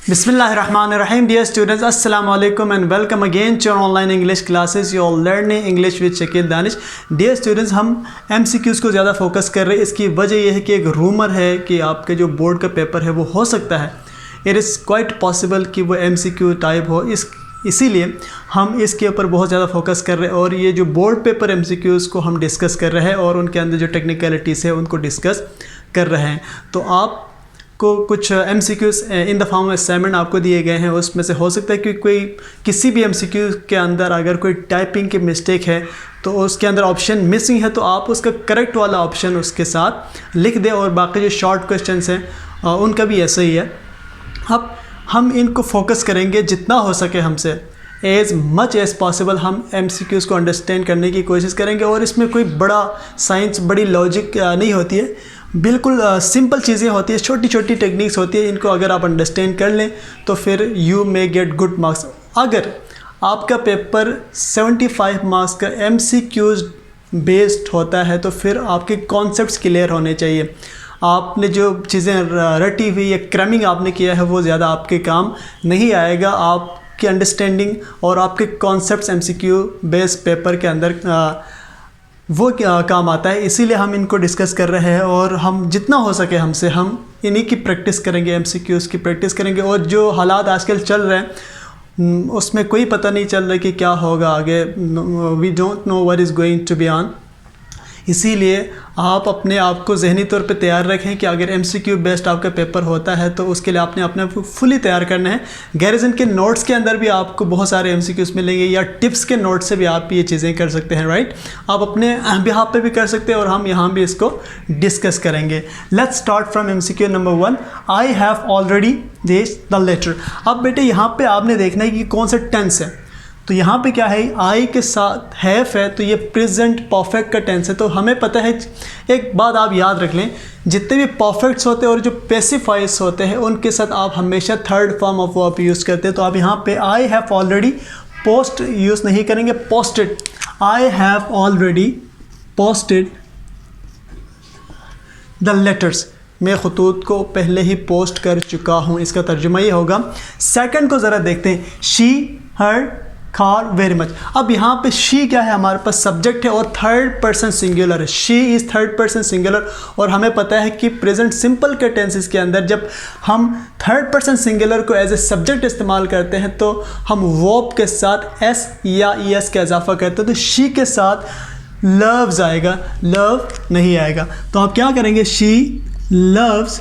Bismillahirrahmanirrahim. Dear students, Assalamu alaikum and welcome again to your online English classes. You are learning English with Shakil Danish. Dear students, हम MCQs को ज़्यादा focus कर रहे हैं. इसकी वजह यह है कि एक रूमर है कि आपके जो बोर्ड का पेपर है वो हो सकता है, इट इज़ क्वाइट पॉसिबल कि वो MCQ टाइप हो. इसीलिए हम इसके ऊपर बहुत ज़्यादा फोकस कर रहे हैं और ये जो बोर्ड पेपर MCQs को हम डिस्कस कर रहे हैं और उनके अंदर जो टेक्निकलिटीज़ है उनको डिस्कस कर रहे हैं. तो आप को कुछ MCQs in the form of assignment आपको दिए गए हैं. उसमें से हो सकता है कि कोई किसी भी MCQ के अंदर अगर कोई टाइपिंग की मिस्टेक है तो उसके अंदर ऑप्शन मिसिंग है, तो आप उसका करेक्ट वाला ऑप्शन उसके साथ लिख दें. और बाकी जो शॉर्ट क्वेश्चंस हैं उनका भी ऐसा ही है. अब हम इनको फोकस करेंगे जितना हो सके हमसे, एज मच एज़ पॉसिबल हम MCQs को अंडरस्टैंड करने की कोशिश करेंगे. और इसमें कोई बड़ा साइंस, बड़ी लॉजिक नहीं होती है, बिल्कुल सिंपल चीज़ें होती है, छोटी छोटी टेक्निक्स होती है. इनको अगर आप अंडरस्टैंड कर लें तो फिर you may get good marks. अगर आपका पेपर 75 मार्क्स का MCQs बेस्ड होता है तो फिर आपके कॉन्सेप्ट्स क्लियर होने चाहिए. आपने जो चीज़ें रटी हुई या क्रैमिंग आपने किया है वो ज़्यादा आपके काम नहीं आएगा. आपकी अंडरस्टैंडिंग और आपके कॉन्सेप्ट्स MCQ बेस्ड पेपर के अंदर वो काम आता है. इसीलिए हम इनको डिस्कस कर रहे हैं और हम जितना हो सके हमसे हम इन्हीं की प्रैक्टिस करेंगे, MCQs की प्रैक्टिस करेंगे. और जो हालात आजकल चल रहे हैं उसमें कोई पता नहीं चल रहा कि क्या होगा आगे. We don't know what is going to be on. इसीलिए आप अपने आप को ज़हनी तौर पे तैयार रखें कि अगर MCQ बेस्ड आपका पेपर होता है तो उसके लिए आपने अपने आप को फुली तैयार करना है. गैरिजन के नोट्स के अंदर भी आपको बहुत सारे MCQs मिलेंगे या टिप्स के नोट्स से भी आप ये चीज़ें कर सकते हैं. राइट, आप अपने बिहाफ पे भी कर सकते हैं और हम यहाँ भी इसको डिस्कस करेंगे. Let's start from MCQ number 1. I have already this the letter. अब बेटे यहाँ पर आपने देखना है कि कौन सा टेंस है. तो यहाँ पे क्या है, आई के साथ हैव है तो ये प्रेजेंट परफेक्ट का टेंस है. तो हमें पता है, एक बात आप याद रख लें, जितने भी परफेक्ट्स होते हैं और जो पेसिफाइज होते हैं उनके साथ आप हमेशा third form of verb use करते हैं. तो आप यहाँ पे आई हैव ऑलरेडी पोस्ट यूज़ नहीं करेंगे, posted. I have already posted the letters. मैं खतूत को पहले ही पोस्ट कर चुका हूँ, इसका तर्जुमा ये होगा. सेकंड को ज़रा देखते हैं. शी हर खार वेरी मच. अब यहाँ पे शी क्या है, हमारे पास सब्जेक्ट है और थर्ड पर्सन सिंगुलर है. She is third person singular और हमें पता है कि प्रेजेंट सिंपल के टेंसेस के अंदर जब हम थर्ड पर्सन सिंगुलर को एज ए सब्जेक्ट इस्तेमाल करते हैं तो हम वर्ब के साथ एस या ES का इजाफा करते हैं. तो शी के साथ लव्स आएगा, लव नहीं आएगा. तो आप क्या करेंगे, शी लव्स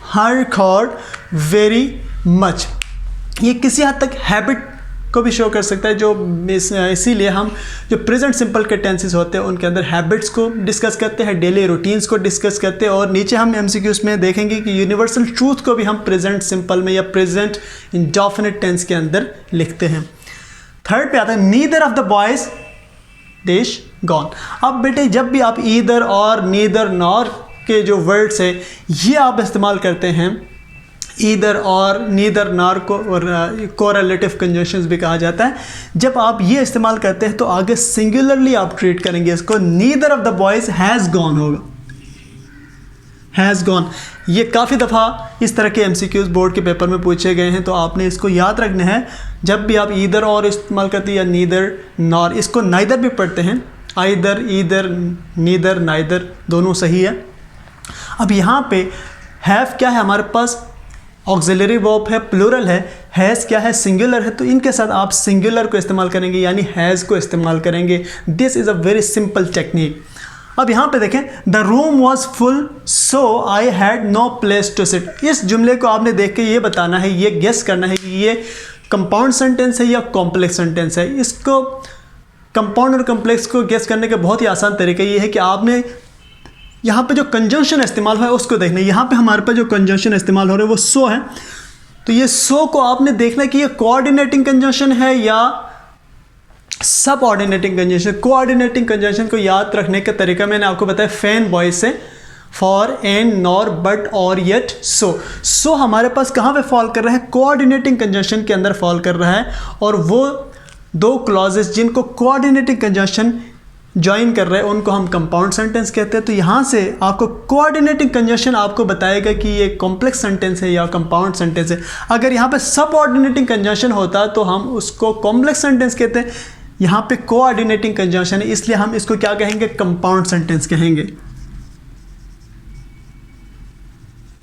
हर खार वेरी मच. ये किसी हद तक हैबिट को भी शो कर सकता है, जो इसीलिए हम जो प्रेजेंट सिंपल के टेंसेस होते हैं उनके अंदर हैबिट्स को डिस्कस करते हैं, डेली रूटीन्स को डिस्कस करते हैं. और नीचे हम MCQs में देखेंगे कि यूनिवर्सल ट्रूथ को भी हम प्रेजेंट सिंपल में या प्रेजेंट इंडेफिनिट टेंस के अंदर लिखते हैं. थर्ड पे आता है neither of the boys dash gone. अब बेटे जब भी आप ईदर और नीदर नॉर के जो वर्ड्स है ये आप इस्तेमाल करते हैं, ईदर और नीदर नार को और कोरिलेटिव कंजंक्शंस भी कहा जाता है. जब आप ये इस्तेमाल करते हैं तो आगे सिंगुलरली आप ट्रीट करेंगे इसको. Neither of the boys has gone होगा, हैज़ गॉन. ये काफ़ी दफ़ा इस तरह के MCQs बोर्ड के पेपर में पूछे गए हैं, तो आपने इसको याद रखना है. जब भी आप ईदर और इस्तेमाल करते हैं या नीदर नॉर, इसको नाइदर भी पढ़ते हैं, आइदर, ईदर, नीदर, नाइदर दोनों सही है. अब यहाँ पे हैव क्या है, हमारे पास ऑक्सिलरी वर्ब है, प्लूरल है. हैज़ क्या है, सिंगुलर है. तो इनके साथ आप सिंगुलर को इस्तेमाल करेंगे यानी हैज़ को इस्तेमाल करेंगे. This is a very simple technique. अब यहाँ पे देखें, the room was full so I had no place to sit. इस जुमले को आपने देख के ये बताना है, ये गेस करना है कि ये कंपाउंड सेंटेंस है या कॉम्प्लेक्स सेंटेंस है. इसको कंपाउंड और कॉम्प्लेक्स को गेस करने का बहुत ही आसान तरीका ये है कि आपने यहाँ पे जो कंजंक्शन इस्तेमाल हुआ है उसको देखना है. यहाँ पे हमारे पास जो कंजंक्शन इस्तेमाल हो रहा है वो सो है. तो ये सो को आपने देखना है कि ये कोऑर्डिनेटिंग कंजंक्शन है या सब ऑर्डिनेटिंग कंजंक्शन. कोऑर्डिनेटिंग कंजंक्शन को याद रखने का तरीका मैंने आपको बताया फैन बॉय से, फॉर, एंड, नॉर, बट, और, येट, सो. सो हमारे पास कहाँ पे फॉल कर रहा है, कोऑर्डिनेटिंग कंजंक्शन के अंदर फॉल कर रहा है. और वो दो क्लॉजेस जिनको कोऑर्डिनेटिंग कंजंक्शन ज्वाइन कर रहे हैं उनको हम कंपाउंड सेंटेंस कहते हैं। तो यहाँ से आपको कोऑर्डिनेटिंग कंजंक्शन आपको बताएगा कि ये कॉम्प्लेक्स सेंटेंस है या कंपाउंड सेंटेंस है। अगर यहाँ पे सबऑर्डिनेटिंग कंजंक्शन होता तो हम उसको कॉम्प्लेक्स सेंटेंस कहते हैं, यहाँ पे कोऑर्डिनेटिंग कंजंक्शन है इसलिए हम इसको क्या कहेंगे, कंपाउंड सेंटेंस कहेंगे।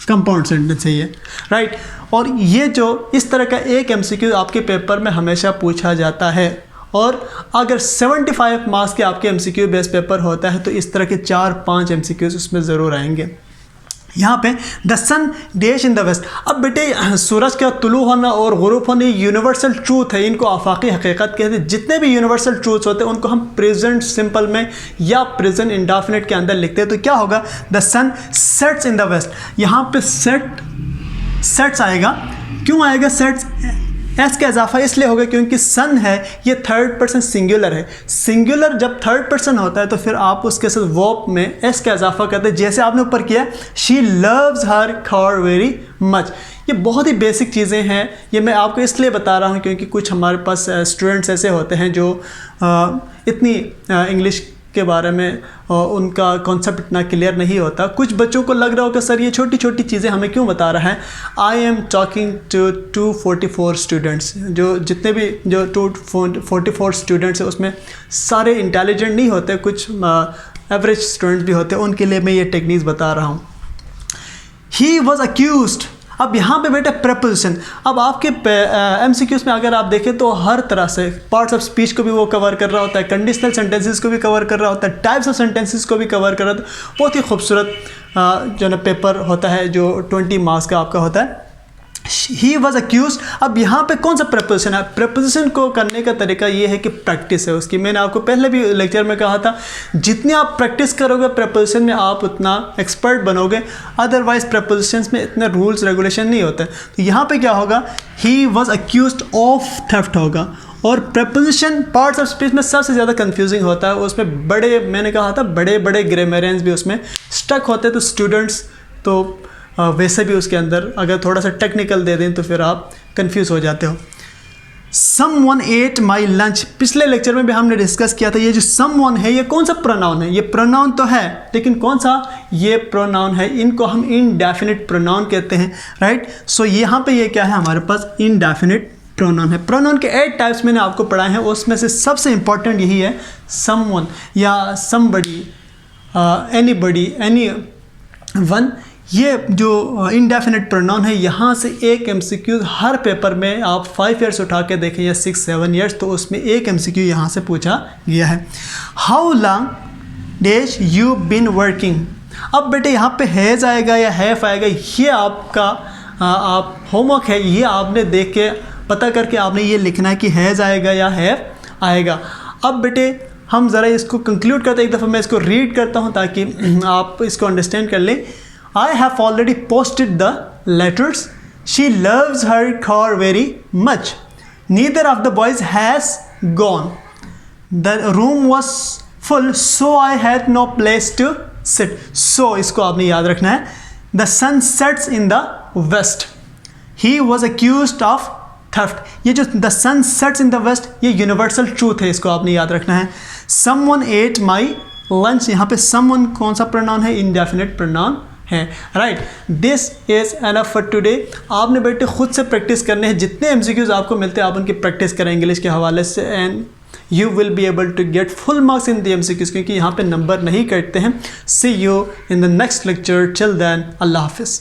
कंपाउंड सेंटेंस है ये, राइट। और ये जो इस तरह का एक एमसीक्यू आपके पेपर में हमेशा पूछा जाता है, और अगर 75 मार्क्स के आपके एमसीक्यू बेस्ड पेपर होता है तो इस तरह के 4-5 एमसीक्यूज उसमें ज़रूर आएंगे। यहाँ पे the sun dash in the west. अब बेटे सूरज का तुलू होना और गुरूब होना यूनिवर्सल ट्रूथ है, इनको आफाकी हकीकत कहते हैं। जितने भी यूनिवर्सल ट्रूथ्स होते हैं उनको हम प्रेजेंट सिंपल में या प्रेजेंट इंडेफिनिट के अंदर लिखते हैं। तो क्या होगा, the sun sets in the west. यहाँ पे सेट्स आएगा, क्यों आएगा सेट्स, एस का इजाफा इसलिए होगा क्योंकि सन है ये थर्ड पर्सन सिंगुलर है। सिंगुलर जब थर्ड पर्सन होता है तो फिर आप उसके साथ वर्ब में एस का इजाफा करते हैं, जैसे आपने ऊपर किया, she loves her car very much. ये बहुत ही बेसिक चीज़ें हैं, ये मैं आपको इसलिए बता रहा हूँ क्योंकि कुछ हमारे पास स्टूडेंट्स ऐसे होते हैं जो इतनी इंग्लिश के बारे में उनका कॉन्सेप्ट इतना क्लियर नहीं होता। कुछ बच्चों को लग रहा होगा सर ये छोटी छोटी चीज़ें हमें क्यों बता रहा है। I am talking to 244 students, जो जितने भी जो 244 स्टूडेंट्स हैं उसमें सारे इंटेलिजेंट नहीं होते, कुछ एवरेज स्टूडेंट्स भी होते हैं, उनके लिए मैं ये टेक्निक्स बता रहा हूँ। He was accused. अब यहाँ पे बेटा प्रेपोजिशन, अब आपके एमसीक्यूज में अगर आप देखें तो हर तरह से पार्ट्स ऑफ स्पीच को भी वो कवर कर रहा होता है, कंडीशनल सेंटेंसेस को भी कवर कर रहा होता है, टाइप्स ऑफ सेंटेंसेस को भी कवर कर रहा होता है। बहुत ही खूबसूरत जो ना पेपर होता है जो 20 मार्क्स का आपका होता है। He was accuse. अब यहाँ पे कौन सा प्रेपोजिशन है, प्रेपोजिशन को करने का तरीका ये है कि प्रैक्टिस है उसकी। मैंने आपको पहले भी लेक्चर में कहा था जितनी आप प्रैक्टिस करोगे प्रेपोजिशन में आप उतना एक्सपर्ट बनोगे, अदरवाइज प्रेपोजिशंस में इतने रूल्स रेगुलेशन नहीं होते। तो यहाँ पे क्या होगा, he was accused of theft होगा। और प्रेपोजिशन पार्ट्स ऑफ स्पीच में सबसे ज़्यादा कंफ्यूजिंग होता है, उसमें बड़े, मैंने कहा था बड़े बड़े ग्रामरियंस भी उसमें स्टक होते हैं। तो स्टूडेंट्स तो वैसे भी उसके अंदर अगर थोड़ा सा टेक्निकल दे दें तो फिर आप कंफ्यूज हो जाते हो। Someone ate my lunch, पिछले लेक्चर में भी हमने डिस्कस किया था। ये जो someone है ये कौन सा प्रोनाउन है, ये प्रोनाउन तो है लेकिन कौन सा, ये प्रोनाउन है, इनको हम इनडेफिनिट प्रोनाउन कहते हैं, राइट। सो यहाँ पे ये क्या है, हमारे पास इनडेफिनिट प्रोनाउन है। प्रोनाउन के 8 टाइप्स मैंने आपको पढ़ाए हैं, उसमें से सबसे इंपॉर्टेंट यही है someone या somebody, anybody, anyone। ये जो इंडेफिनिट प्रोनाउन है, यहाँ से एक एमसीक्यू हर पेपर में आप 5 ईयर्स उठा के देखें या 6-7 ईयर्स, तो उसमें एक एमसीक्यू यहाँ से पूछा गया है। How long dash you been working. अब बेटे यहाँ पे हैज़ आएगा या हैव आएगा, ये आपका आप होमवर्क है, ये आपने देख के पता करके आपने ये लिखना है कि हैज़ आएगा या हैव आएगा। अब बेटे हम ज़रा इसको कंक्लूड करते हैं, एक दफ़ा मैं इसको रीड करता हूँ ताकि आप इसको अंडरस्टैंड कर लें। I have already posted the letters. She loves her car very much. Neither of the boys has gone. The room was full, so I had no place to sit. So इसको आपने याद रखना है। The sun sets in the west. He was accused of theft. ये जो the sun sets in the west ये universal truth है, इसको आपने याद रखना है। Someone ate my lunch, यहाँ पे someone कौन सा pronoun है, indefinite pronoun है, right. This is enough for today. आपने बेटे खुद से प्रैक्टिस करने हैं, जितने एमसीक्यूज आपको मिलते हैं आप उनकी प्रैक्टिस करें इंग्लिश के हवाले से, and you will be able to get full marks in the MCQs, क्योंकि यहाँ पे नंबर नहीं कटते हैं। See you in the next lecture, till then अल्लाह हाफिज़।